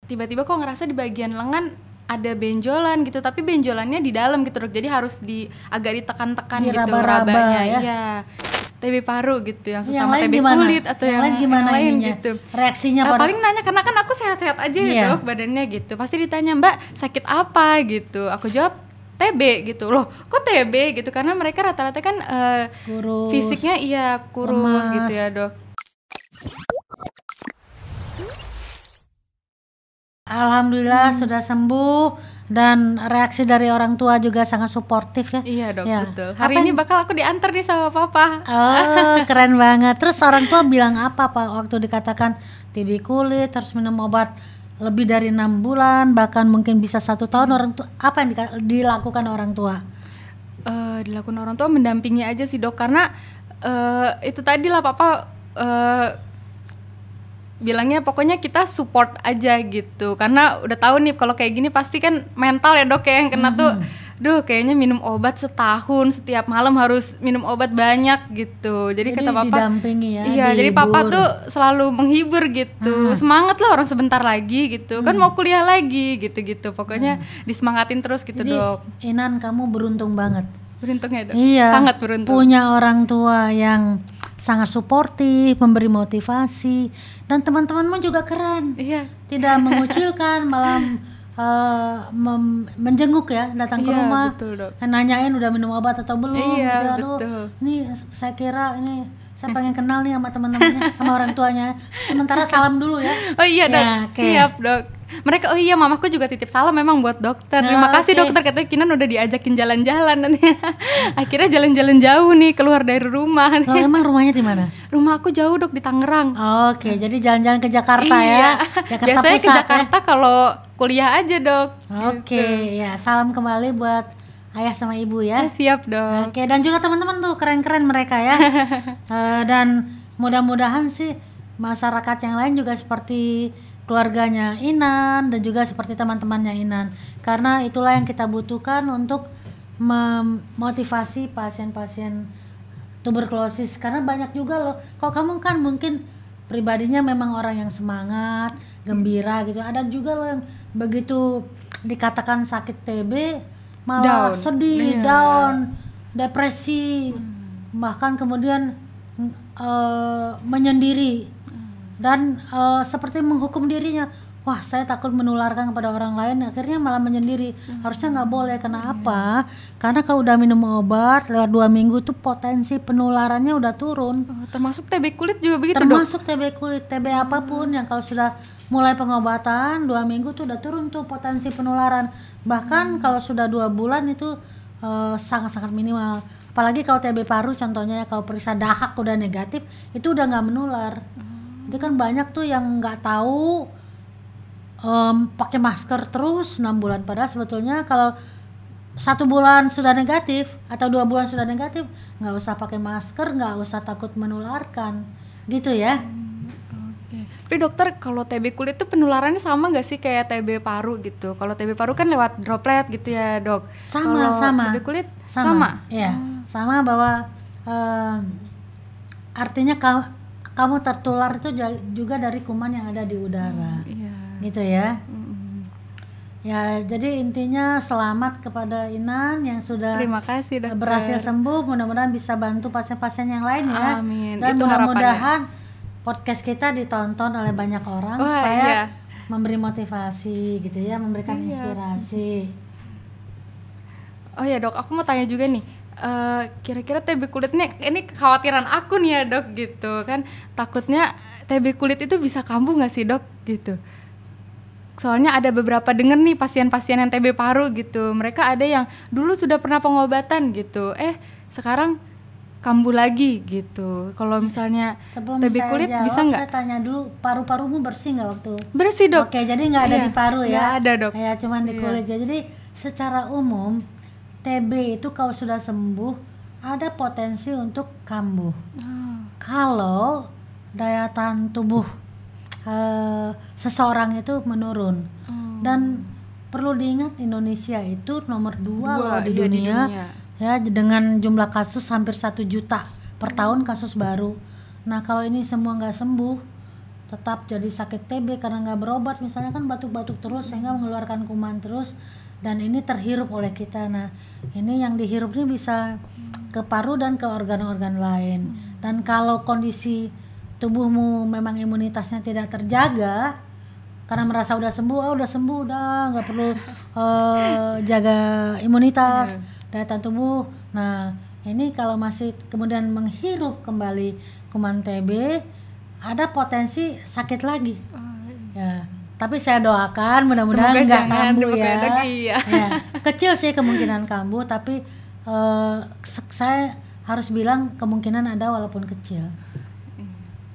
tiba-tiba kok ngerasa di bagian lengan ada benjolan gitu, tapi benjolannya di dalam gitu dok, jadi harus agak ditekan-tekan gitu rabanya. Ya? Iya, TB paru gitu, yang Yang sesama lain TB gimana? kulit atau yang lain gitu. Reaksinya paling nanya, karena kan aku sehat-sehat aja ya dok badannya gitu, pasti ditanya Mbak sakit apa gitu, aku jawab TB gitu. Loh kok TB gitu, karena mereka rata-rata kan kurus, fisiknya kurus lemas gitu ya dok. Alhamdulillah sudah sembuh, dan reaksi dari orang tua juga sangat suportif ya. Iya dok, betul. Hari ini bakal aku diantar nih sama papa. Oh keren banget. Terus orang tua bilang apa Pak waktu dikatakan TB kulit harus minum obat lebih dari 6 bulan, bahkan mungkin bisa 1 tahun, orang tua apa yang dilakukan orang tua? Dilakukan orang tua mendampingi aja sih dok, karena itu tadi lah papa bilangnya pokoknya kita support aja gitu, karena udah tahu nih kalau kayak gini pasti kan mental ya dok ya yang kena tuh. Duh kayaknya minum obat setahun, setiap malam harus minum obat banyak gitu. Jadi kata papa didampingi ya. Iya, jadi papa tuh selalu menghibur gitu. Semangat lah, orang sebentar lagi gitu. Kan mau kuliah lagi gitu-gitu. Pokoknya disemangatin terus gitu. Jadi, dok. Inan, kamu beruntung banget. Beruntung ya dok? Iya, sangat beruntung. Punya orang tua yang sangat suportif, memberi motivasi, dan teman-temanmu juga keren. Iya. Tidak mengucilkan, malah menjenguk ya, datang ke rumah, betul, dok. nanyain udah minum obat atau belum. Iya, gitu. betul. Ini saya kira ini saya pengen kenal nih sama teman-temannya, sama orang tuanya. Sementara salam dulu ya. Oh iya dok, ya, siap dok. Mereka, oh iya mamaku juga titip salam memang buat dokter. Terima kasih dokter, katanya Kinan udah diajakin jalan-jalan nanti. Akhirnya jalan-jalan jauh nih, keluar dari rumah. Oh, emang rumahnya di mana? Rumah aku jauh dok, di Tangerang. Oke, jadi jalan-jalan ke Jakarta ya. Jakarta biasanya pusat, ke Jakarta ya? Kalau kuliah aja dok. Oke, ya salam kembali buat ayah sama ibu ya. Siap dok. Oke, dan juga teman-teman tuh keren-keren mereka ya. Dan mudah-mudahan sih masyarakat yang lain juga seperti keluarganya Inan dan juga seperti teman-temannya Inan, karena itulah yang kita butuhkan untuk memotivasi pasien-pasien tuberkulosis. Karena banyak juga loh, kok kamu kan mungkin pribadinya memang orang yang semangat, gembira gitu, ada juga loh yang begitu dikatakan sakit TB malah sedih, down, depresi, bahkan kemudian menyendiri dan seperti menghukum dirinya. Wah, saya takut menularkan kepada orang lain, akhirnya malah menyendiri. Harusnya nggak boleh. Kenapa? Karena kalau udah minum obat lewat 2 minggu tuh potensi penularannya udah turun. Termasuk TB kulit juga begitu termasuk dok? TB kulit, TB apapun yang kalau sudah mulai pengobatan 2 minggu tuh udah turun tuh potensi penularan. Bahkan kalau sudah 2 bulan itu sangat-sangat minimal. Apalagi kalau TB paru contohnya, kalau periksa dahak udah negatif, itu udah nggak menular. Jadi kan banyak tuh yang nggak tahu, pakai masker terus 6 bulan, padahal sebetulnya kalau 1 bulan sudah negatif atau 2 bulan sudah negatif, nggak usah pakai masker, nggak usah takut menularkan, gitu ya. Oke. Tapi dokter, kalau TB kulit itu penularannya sama nggak sih kayak TB paru gitu? Kalau TB paru kan lewat droplet gitu ya dok. Sama. TB kulit sama. Ya, sama, bahwa artinya kamu tertular itu juga dari kuman yang ada di udara. Gitu ya. Ya, jadi intinya selamat kepada Inan yang sudah Terima kasih, dokter. Berhasil sembuh. Mudah-mudahan bisa bantu pasien-pasien yang lain ya. Amin. Dan itu mudah-mudahan podcast kita ditonton oleh banyak orang supaya memberi motivasi gitu ya, memberikan inspirasi. Oh ya dok, aku mau tanya juga nih. Kira-kira TB kulit ini kekhawatiran aku nih ya dok gitu kan, takutnya TB kulit itu bisa kambuh nggak sih dok gitu. Soalnya ada beberapa denger nih pasien-pasien yang TB paru gitu, mereka ada yang dulu sudah pernah pengobatan gitu, sekarang kambuh lagi gitu. Kalau misalnya sebelum TB kulit jawab, bisa nggak? Saya tanya dulu, paru-parumu bersih nggak waktu? Bersih dok. Oke, jadi nggak ada di paru ya? Nggak ada dok. Ya, cuman di kulit. Jadi secara umum TB itu kalau sudah sembuh ada potensi untuk kambuh. Kalau daya tahan tubuh seseorang itu menurun. Dan perlu diingat Indonesia itu nomor 2 loh di dunia. Ya, dengan jumlah kasus hampir 1 juta per tahun kasus baru. Nah, kalau ini semua nggak sembuh, tetap jadi sakit TB karena nggak berobat, misalnya kan batuk-batuk terus sehingga mengeluarkan kuman terus, dan ini terhirup oleh kita. Nah ini yang dihirup ini bisa ke paru dan ke organ-organ lain. Dan kalau kondisi tubuhmu memang imunitasnya tidak terjaga karena merasa udah sembuh, udah nggak perlu jaga imunitas, daya tahan tubuh. Nah ini kalau masih kemudian menghirup kembali kuman TB, ada potensi sakit lagi. Ya, tapi saya doakan mudah-mudahan nggak kambuh ya. Iya. Ya. Kecil sih kemungkinan kambuh, tapi saya harus bilang kemungkinan ada walaupun kecil.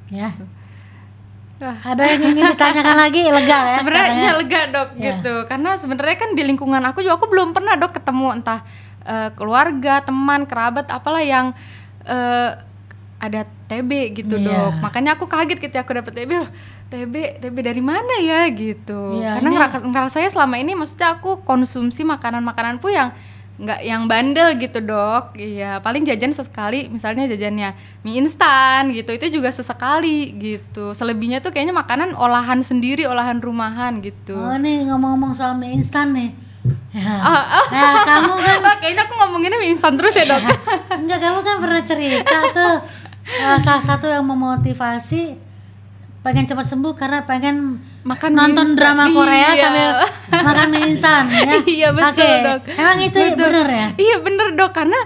Ya. Ada yang ingin ditanyakan lagi? Lega ya? Sebenarnya lega dok Ya. gitu, karena sebenarnya kan di lingkungan aku juga aku belum pernah dok ketemu entah keluarga, teman, kerabat, apalah yang ada TB gitu Iya. dok. Makanya aku kaget ketika aku dapet TB. Loh, TB dari mana ya gitu. Iya, Karena ini- ngerasanya selama ini maksudnya aku konsumsi makanan-makanan pun yang nggak yang bandel gitu dok. Iya, paling jajan sesekali, misalnya jajannya mie instan gitu, itu juga sesekali gitu. Selebihnya tuh kayaknya makanan olahan sendiri, olahan rumahan gitu. Oh nih ngomong-ngomong soal mie instan nih. Ya. Nah, kamu kan Wah, kayaknya aku ngomonginnya mie instan terus ya dok. enggak, kamu kan pernah cerita tuh salah satu yang memotivasi pengen cepat sembuh karena pengen Makan mie nonton instan. drama Korea Iya. sambil makan mie instan ya. Iya betul Oke. dok. Emang itu Betul. bener ya? Iya bener dok, karena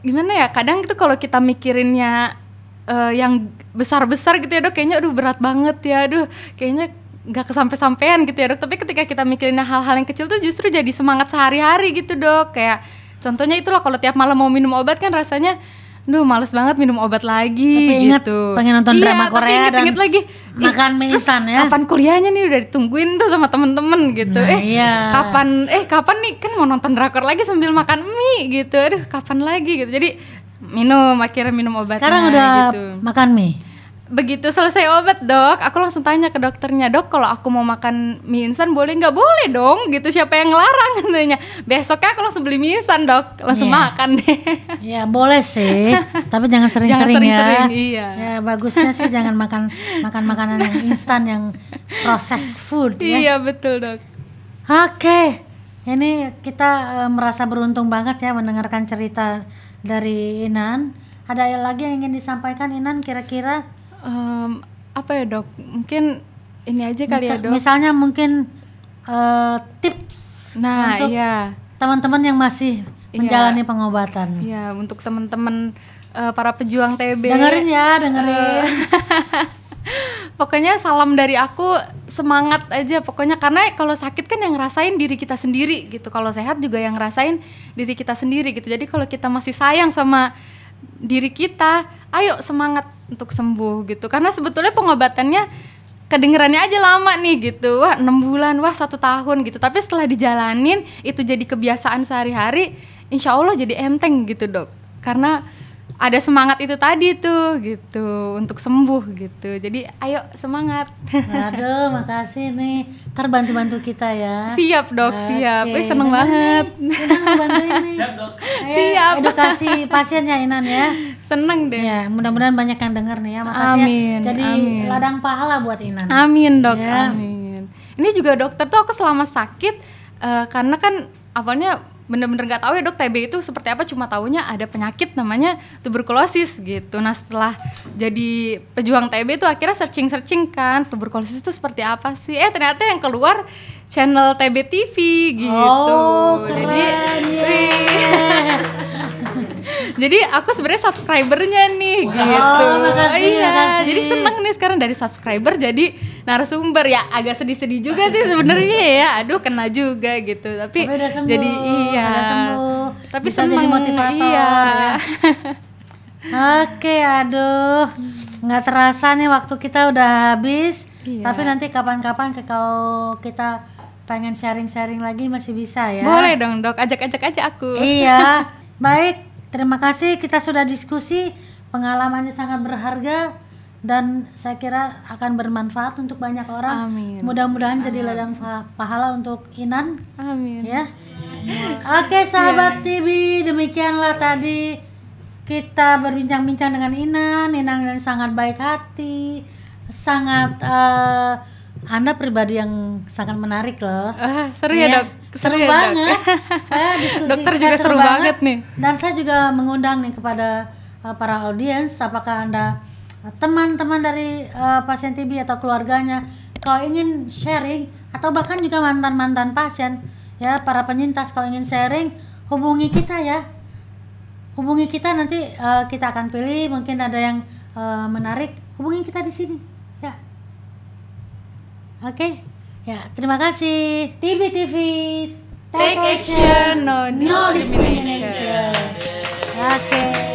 gimana ya, kadang itu kalau kita mikirinnya yang besar-besar gitu ya dok, kayaknya aduh berat banget ya, aduh kayaknya nggak kesampe-sampean gitu ya dok. Tapi ketika kita mikirin hal-hal yang kecil tuh justru jadi semangat sehari-hari gitu dok. Kayak contohnya itulah, kalau tiap malam mau minum obat kan rasanya duh males banget minum obat lagi. Tapi ingat gitu. pengen nonton Iya, drama tapi Korea dan inget lagi makan mie terus instan ya. kapan kuliahnya nih, udah ditungguin tuh sama temen-temen gitu. Nah, iya. kapan nih, kan mau nonton drakor lagi sambil makan mie gitu. Aduh kapan lagi gitu. Jadi akhirnya minum obatnya. Sekarang udah gitu. makan mie. Begitu selesai obat dok, aku langsung tanya ke dokternya, dok kalau aku mau makan mie instan boleh nggak? Boleh dong gitu, siapa yang ngelarang katanya. Besoknya aku langsung beli mie instan dok, langsung Iya. makan deh. Ya boleh sih, tapi jangan sering-sering ya. sering-sering, iya. Ya bagusnya sih jangan makan makanan yang instan, yang processed food ya. Iya betul dok. Oke, ini kita merasa beruntung banget ya mendengarkan cerita dari Inan. Ada lagi yang ingin disampaikan Inan kira-kira? Apa ya dok? Mungkin ini aja kali ya dok. Misalnya mungkin tips Nah untuk iya. teman-teman yang masih Iya. menjalani pengobatan. Iya, untuk teman-teman para pejuang TB. Dengerin ya, dengerin. Pokoknya salam dari aku, semangat aja pokoknya, karena kalau sakit kan yang ngerasain diri kita sendiri gitu. Kalau sehat juga yang ngerasain diri kita sendiri gitu. Jadi kalau kita masih sayang sama diri kita, ayo semangat untuk sembuh gitu. Karena sebetulnya pengobatannya kedengerannya aja lama nih gitu. Wah 6 bulan, wah 1 tahun gitu. Tapi setelah dijalanin itu jadi kebiasaan sehari-hari, insya Allah jadi enteng gitu dok. Karena ada semangat itu tadi tuh gitu untuk sembuh gitu. Jadi ayo semangat. Aduh, makasih nih. Ntar bantu-bantu kita ya. Siap dok, siap. Oke, Seneng dengerin banget. nih. Inan mau bantuin nih. Siap dok. Ayo, Siap. edukasi pasien ya Inan ya. Seneng deh. Ya, mudah-mudahan banyak yang denger nih ya. Makasih Amin, ya. Jadi amin. ladang pahala buat Inan. Amin dok, Ya. amin. Ini juga dokter tuh aku selama sakit karena kan awalnya bener-bener nggak tahu ya dok TB itu seperti apa, cuma taunya ada penyakit namanya tuberkulosis gitu. Nah setelah jadi pejuang TB itu akhirnya searching kan tuberkulosis itu seperti apa sih? Ternyata yang keluar channel TB TV gitu. Oh, keren, Jadi, yeah. wih. Jadi aku sebenarnya subscribernya nih gitu. makasih, Iya, makasih. jadi seneng nih sekarang dari subscriber jadi narasumber. Ya agak sedih-sedih juga sih sebenarnya ya. Aduh kena juga gitu. Tapi Tapi udah sembuh, jadi iya. udah sembuh. Tapi Bisa jadi seneng motivator, iya. ya. Oke, aduh, nggak terasa nih waktu kita udah habis. Iya. Tapi nanti kapan-kapan kalau kita pengen sharing-sharing lagi masih bisa ya. Boleh dong dok, ajak-ajak aja aku. Iya, baik. Terima kasih, kita sudah diskusi, pengalamannya sangat berharga dan saya kira akan bermanfaat untuk banyak orang. Amin. Mudah-mudahan jadi ladang pahala untuk Inan, Amin. ya. Oke, sahabat TV, demikianlah tadi kita berbincang-bincang dengan Inan yang sangat baik hati, sangat Anda pribadi yang sangat menarik loh. Seru ya, Dok. Seru ya, banget. Dok. Dokter juga seru banget nih. Dan saya juga mengundang nih kepada para audiens, apakah Anda teman-teman dari pasien TB atau keluarganya, kalau ingin sharing atau bahkan juga mantan-mantan pasien, ya para penyintas, kalau ingin sharing, hubungi kita ya. Hubungi kita, nanti kita akan pilih, mungkin ada yang menarik, hubungi kita di sini ya. Oke. Ya, terima kasih TB TV. Take action, no No discrimination. discrimination. Oke.